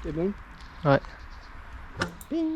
C'est bon? Ouais. Ping.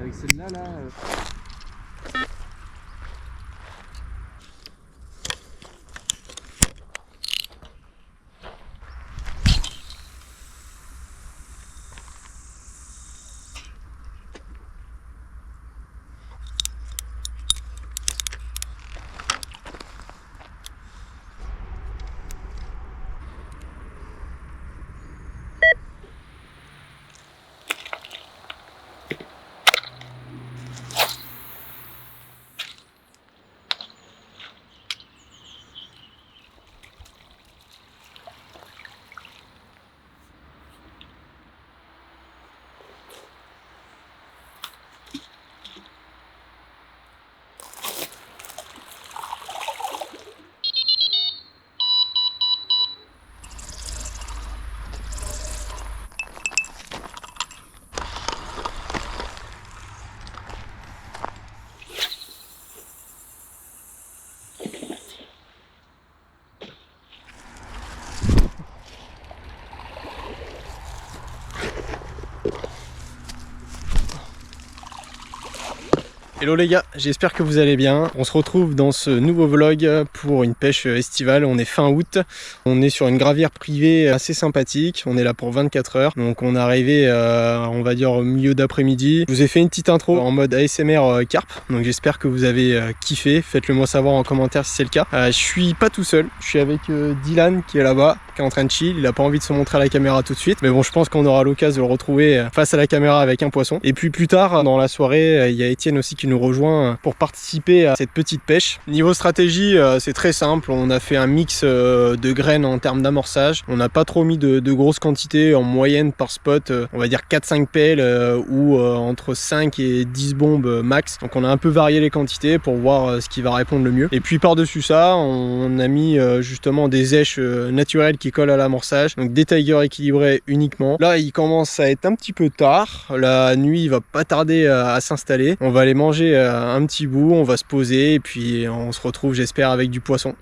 Avec celle-là, là. Hello les gars, j'espère que vous allez bien. On se retrouve dans ce nouveau vlog pour une pêche estivale. On est fin août, on est sur une gravière privée assez sympathique. On est là pour 24 heures, donc on est arrivé on va dire au milieu d'après-midi. Je vous ai fait une petite intro en mode ASMR carp, donc j'espère que vous avez kiffé. Faites-le moi savoir en commentaire si c'est le cas. Je suis pas tout seul, je suis avec Dylan qui est là-bas. qui est en train de chill, il a pas envie de se montrer à la caméra tout de suite, mais bon je pense qu'on aura l'occasion de le retrouver face à la caméra avec un poisson. Et puis plus tard dans la soirée, il y a Étienne aussi qui nous rejoint pour participer à cette petite pêche. Niveau stratégie, c'est très simple, on a fait un mix de graines en termes d'amorçage, on n'a pas trop mis de grosses quantités, en moyenne par spot, on va dire 4-5 pelles ou entre 5 et 10 bombes max, donc on a un peu varié les quantités pour voir ce qui va répondre le mieux. Et puis par-dessus ça, on a mis justement des èches naturelles qui collent à l'amorçage, donc des tigers équilibrés uniquement. Là il commence à être un petit peu tard, la nuit va pas tarder à s'installer, on va aller manger un petit bout, on va se poser et puis on se retrouve j'espère avec du poisson.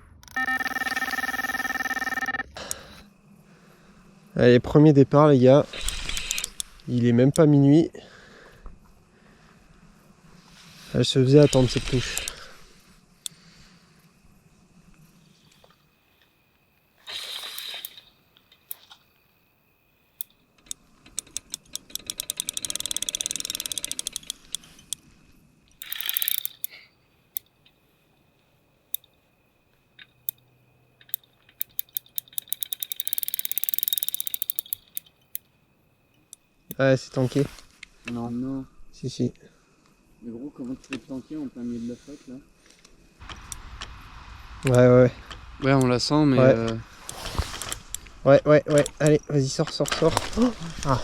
Allez, premier départ les gars, il est même pas minuit. Elle se faisait attendre cette touche. Ouais, c'est tanké. Non, non. Si. Mais gros, comment tu peux te tanker en plein milieu de la flotte là? Ouais. Ouais, on la sent, mais. Ouais. Allez, vas-y, sors. Oh ah.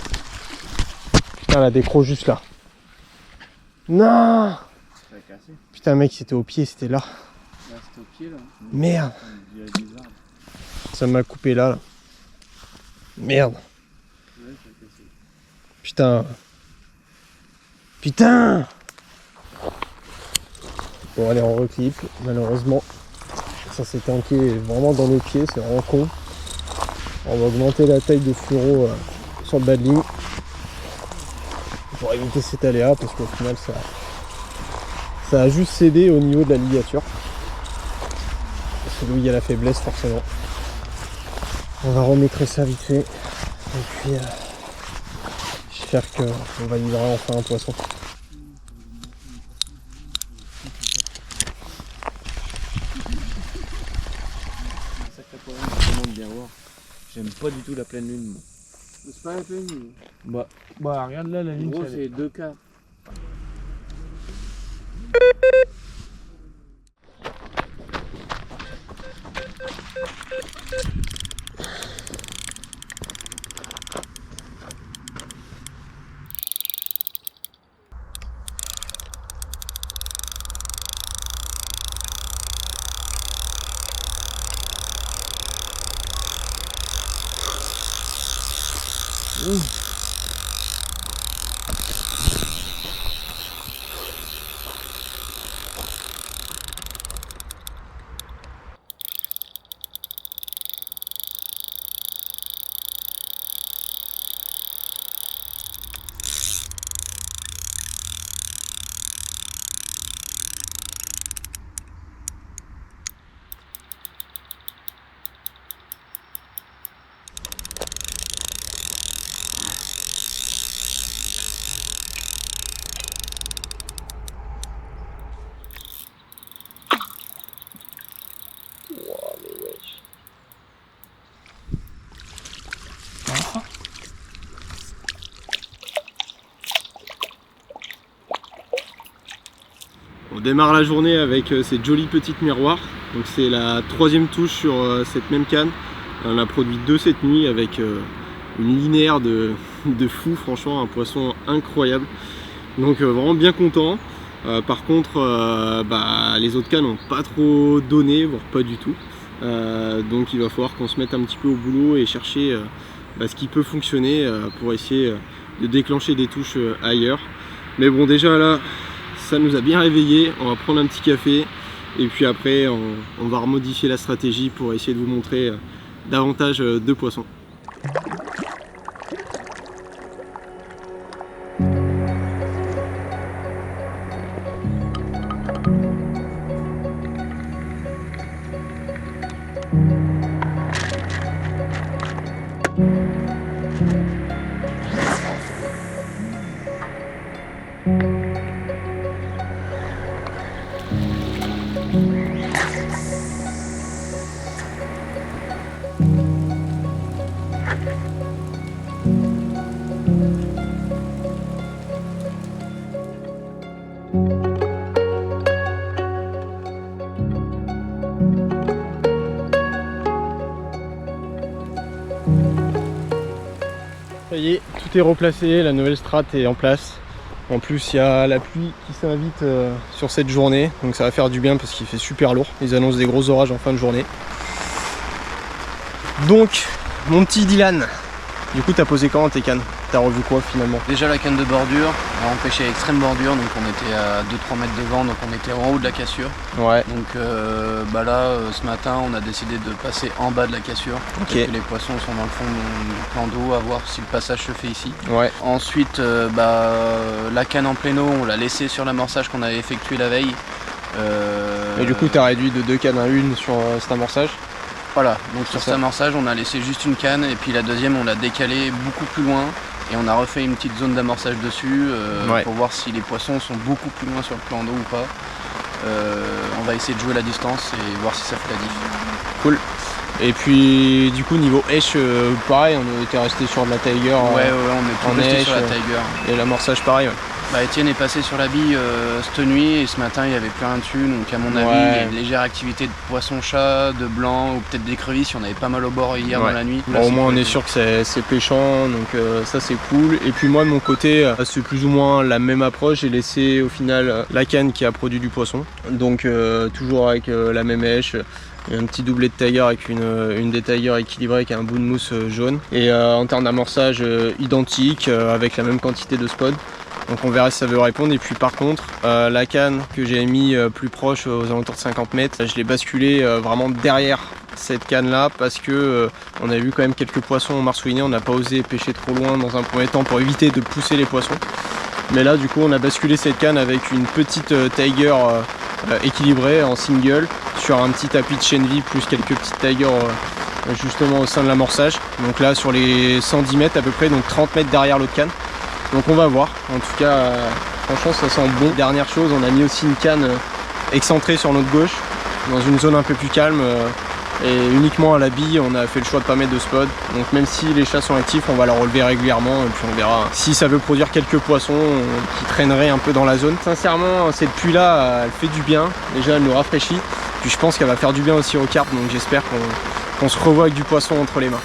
Putain, la décro juste là. Non. Putain, mec, c'était au pied, c'était là. Là, c'était au pied là. Merde. Ça m'a coupé là. Merde. Ouais, ça a cassé. Putain. Bon, allez, on reclipe. Malheureusement, ça s'est tanké vraiment dans nos pieds, c'est vraiment con. On va augmenter la taille de fluoro sur le bas de ligne pour éviter cet aléa parce qu'au final ça a juste cédé au niveau de la ligature. C'est là où il y a la faiblesse forcément. On va remettre ça vite fait et puis j'espère qu'on validera enfin un poisson. J'aime pas du tout la pleine lune. C'est pas la peine. Bah regarde là la ligne. Gros, c'est 2 quarts. On démarre la journée avec cette jolie petite miroir. Donc c'est la 3e touche sur cette même canne. On a produit 2 cette nuit avec une linéaire de fou, franchement un poisson incroyable. Donc vraiment bien content. Par contre les autres cannes n'ont pas trop donné, voire pas du tout. Donc il va falloir qu'on se mette un petit peu au boulot et chercher ce qui peut fonctionner pour essayer de déclencher des touches ailleurs. Mais bon, déjà là ça nous a bien réveillé, on va prendre un petit café et puis après on va remodifier la stratégie pour essayer de vous montrer davantage de poissons. Ça y est, tout est replacé, la nouvelle strat est en place. En plus, il y a la pluie qui s'invite sur cette journée, donc ça va faire du bien parce qu'il fait super lourd. Ils annoncent des gros orages en fin de journée. Donc, mon petit Dylan, du coup, t'as posé quand tes cannes? T'as revu quoi finalement? Déjà la canne de bordure, on a empêché à extrême bordure, donc on était à 2-3 mètres de vent, donc on était en haut de la cassure. Ouais. Donc ce matin on a décidé de passer en bas de la cassure. Ok. Que les poissons sont dans le fond du plan d'eau, à voir si le passage se fait ici. Ouais. Ensuite la canne en plein eau, on l'a laissée sur l'amorçage qu'on avait effectué la veille. Et du coup, t'as réduit de 2 cannes à 1 sur cet amorçage? Voilà, donc sur ça. cet amorçage on a laissé juste une canne et puis la deuxième on l'a décalée beaucoup plus loin et on a refait une petite zone d'amorçage dessus Ouais. pour voir si les poissons sont beaucoup plus loin sur le plan d'eau ou pas. On va essayer de jouer la distance et voir si ça fait la diff. Cool. Et puis du coup niveau Esch, pareil, on était resté sur de la Tiger. On est en plus resté Esch, sur la Tiger. Et l'amorçage pareil. Ouais. Étienne est passé sur la bille cette nuit et ce matin il n'y avait plus rien dessus, donc à mon avis il y a une légère activité de poisson-chat, de blanc ou peut-être d'écrevisses, il y en avait pas mal au bord hier dans la nuit. Là, Bon, au moins on est sûr que c'est pêchant, donc ça c'est cool. Et puis moi de mon côté, c'est plus ou moins la même approche, j'ai laissé au final la canne qui a produit du poisson, donc toujours avec la même Esch. Un petit doublé de Tiger avec une des Tiger équilibrée qui a un bout de mousse jaune. Et en termes d'amorçage identique, avec la même quantité de spod. Donc on verra si ça veut répondre. Et puis par contre, la canne que j'ai mis plus proche aux alentours de 50 mètres, je l'ai basculée vraiment derrière cette canne là parce que on a vu quand même quelques poissons marsouinés. On n'a pas osé pêcher trop loin dans un premier temps pour éviter de pousser les poissons. Mais là du coup on a basculé cette canne avec une petite Tiger équilibrée en single sur un petit tapis de chaîne vie plus quelques petites Tiger justement au sein de l'amorçage. Donc là sur les 110 mètres à peu près, donc 30 mètres derrière l'autre canne. Donc on va voir, en tout cas franchement ça sent bon. Dernière chose, on a mis aussi une canne excentrée sur notre gauche dans une zone un peu plus calme et uniquement à la bille on a fait le choix de pas mettre de spot. Donc même si les chats sont actifs, on va la relever régulièrement et puis on verra si ça veut produire quelques poissons qui traîneraient un peu dans la zone. Sincèrement cette pluie là elle fait du bien, déjà elle nous rafraîchit, puis je pense qu'elle va faire du bien aussi aux carpes, donc j'espère qu'on se revoit avec du poisson entre les mains.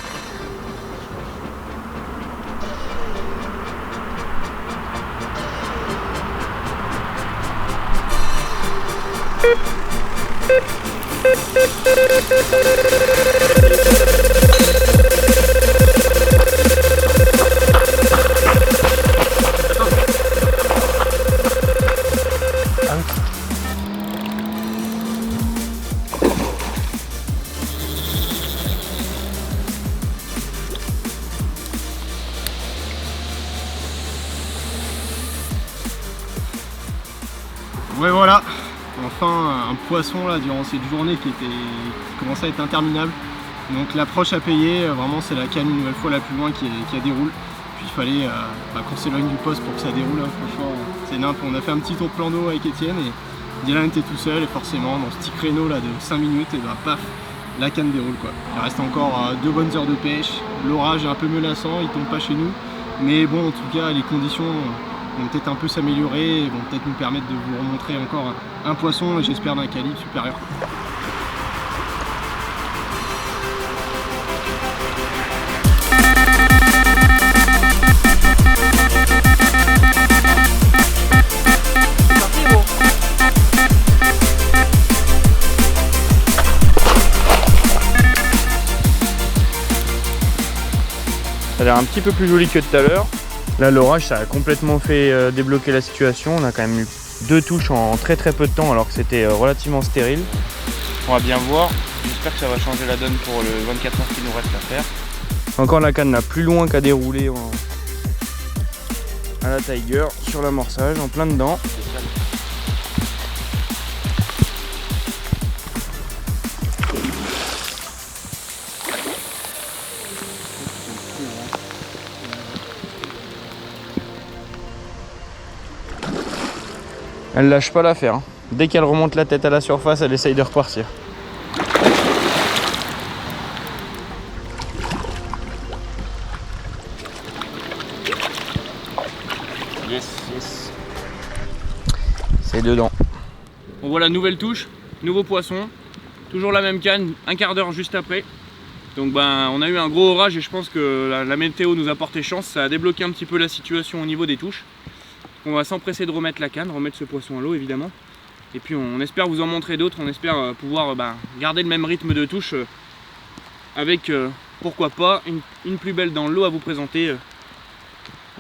Ouais voilà, enfin un poisson là durant cette journée qui commençait à être interminable. Donc l'approche à payer, vraiment c'est la canne une nouvelle fois la plus loin qui déroule. Puis il fallait qu'on s'éloigne du poste pour que ça déroule, hein. Franchement c'est nimp. On a fait un petit tour de plan d'eau avec Étienne et Dylan était tout seul et forcément dans ce petit créneau là de 5 minutes et paf, la canne déroule quoi. Il reste encore 2 bonnes heures de pêche, l'orage est un peu menaçant, il tombe pas chez nous. Mais bon en tout cas les conditions vont peut-être un peu s'améliorer et vont peut-être nous permettre de vous remontrer encore un poisson et j'espère d'un calibre supérieur. Ça a l'air un petit peu plus joli que tout à l'heure. Là l'orage ça a complètement fait débloquer la situation. On a quand même eu 2 touches en très très peu de temps alors que c'était relativement stérile. On va bien voir. J'espère que ça va changer la donne pour le 24 heures qu'il nous reste à faire. Encore la canne n'a plus loin qu'à dérouler à la Tiger sur l'amorçage en plein dedans. Elle lâche pas l'affaire. Hein. Dès qu'elle remonte la tête à la surface, elle essaye de repartir. Yes, yes. C'est dedans. On voit la nouvelle touche, nouveau poisson. Toujours la même canne, un quart d'heure juste après. Donc on a eu un gros orage et je pense que la météo nous a porté chance, ça a débloqué un petit peu la situation au niveau des touches. On va s'empresser de remettre la canne, remettre ce poisson à l'eau évidemment. Et puis on espère vous en montrer d'autres, on espère pouvoir garder le même rythme de touche avec pourquoi pas une plus belle dans l'eau à vous présenter,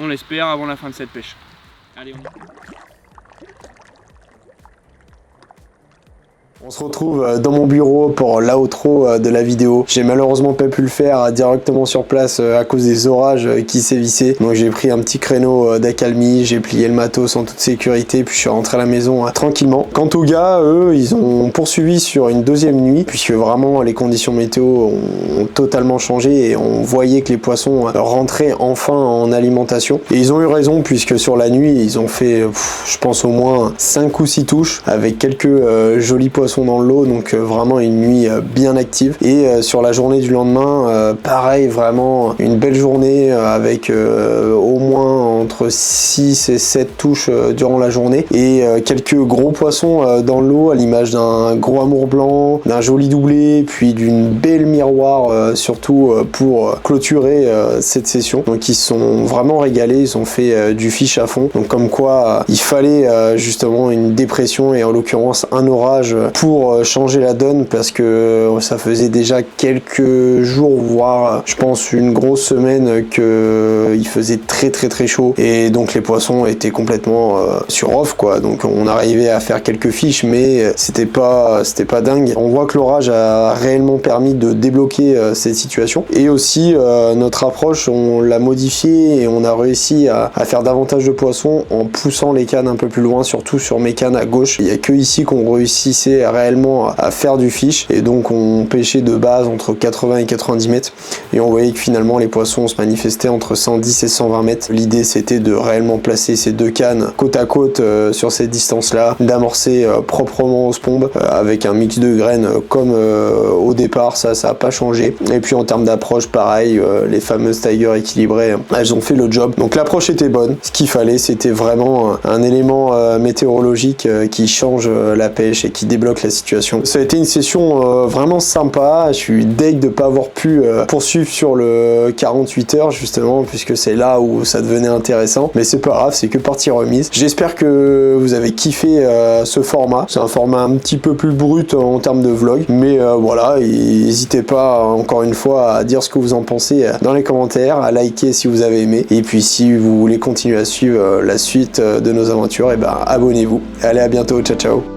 on l'espère, avant la fin de cette pêche. Allez, on y va. On se retrouve dans mon bureau pour l'outro de la vidéo. J'ai malheureusement pas pu le faire directement sur place à cause des orages qui sévissaient. Donc j'ai pris un petit créneau d'accalmie, j'ai plié le matos en toute sécurité, puis je suis rentré à la maison tranquillement. Quant aux gars, eux, ils ont poursuivi sur une deuxième nuit, puisque vraiment les conditions météo ont totalement changé et on voyait que les poissons rentraient enfin en alimentation. Et ils ont eu raison, puisque sur la nuit, ils ont fait, je pense, au moins 5 ou 6 touches avec quelques jolis poissons dans l'eau, donc vraiment une nuit bien active. Et sur la journée du lendemain, pareil, vraiment une belle journée avec au moins entre 6 et 7 touches durant la journée et quelques gros poissons dans l'eau, à l'image d'un gros amour blanc, d'un joli doublé, puis d'une belle miroir, surtout pour clôturer cette session. Donc ils se sont vraiment régalés, ils ont fait du fish à fond. Donc comme quoi il fallait justement une dépression et en l'occurrence un orage pour changer la donne, parce que ça faisait déjà quelques jours, voire je pense une grosse semaine, que il faisait très chaud et donc les poissons étaient complètement sur off quoi. Donc on arrivait à faire quelques fiches, mais c'était pas dingue. On voit que l'orage a réellement permis de débloquer cette situation, et aussi notre approche, on l'a modifiée et on a réussi à faire davantage de poissons en poussant les cannes un peu plus loin, surtout sur mes cannes à gauche. Il y a que ici qu'on réussissait réellement à faire du fish, et donc on pêchait de base entre 80 et 90 mètres et on voyait que finalement les poissons se manifestaient entre 110 et 120 mètres. L'idée c'était de réellement placer ces deux cannes côte à côte sur cette distance là, d'amorcer proprement au spomb avec un mix de graines comme au départ, ça a pas changé. Et puis en termes d'approche, pareil, les fameuses Tiger équilibrées, elles ont fait le job. Donc l'approche était bonne, ce qu'il fallait c'était vraiment un élément météorologique qui change la pêche et qui débloque la situation. Ça a été une session vraiment sympa. Je suis deg de pas avoir pu poursuivre sur le 48 heures justement, puisque c'est là où ça devenait intéressant, mais c'est pas grave, c'est que partie remise. J'espère que vous avez kiffé ce format. C'est un format un petit peu plus brut en termes de vlog, mais voilà, n'hésitez pas encore une fois à dire ce que vous en pensez dans les commentaires, à liker si vous avez aimé, et puis si vous voulez continuer à suivre la suite de nos aventures, et ben abonnez-vous. Allez, à bientôt, ciao ciao.